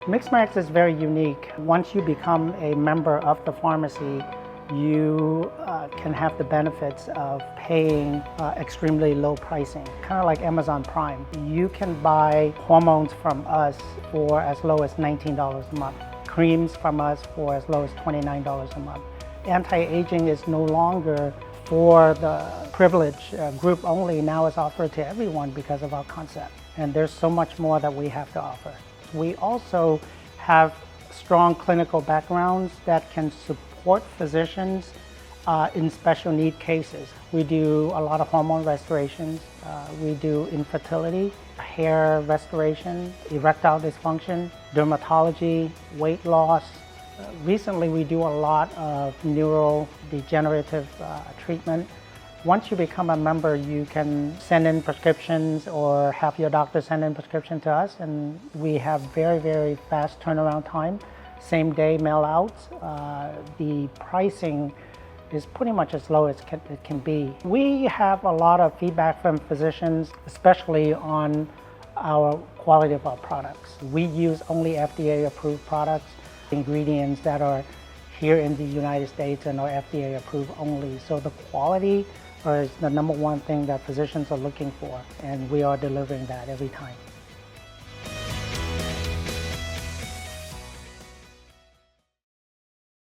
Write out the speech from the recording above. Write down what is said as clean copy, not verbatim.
MixMyRx is very unique. Once you become a member of the pharmacy, you can have the benefits of paying extremely low pricing, kind of like Amazon Prime. You can buy hormones from us for as low as $19 a month, creams from us for as low as $29 a month. Anti-aging is no longer for the privileged group only. Now it's offered to everyone because of our concept. And there's so much more that we have to offer. We also have strong clinical backgrounds that can support physicians in special need cases. We do a lot of hormone restorations. We do infertility, hair restoration, erectile dysfunction, dermatology, weight loss. Recently, we do a lot of neurodegenerative treatment. Once you become a member, you can send in prescriptions or have your doctor send in prescription to us, and we have very, very fast turnaround time, same day mail out. The pricing is pretty much as low as it can be. We have a lot of feedback from physicians, especially on our quality of our products. We use only FDA approved products, ingredients that are here in the United States and are FDA approved only. So the quality is the number one thing that physicians are looking for, and we are delivering that every time.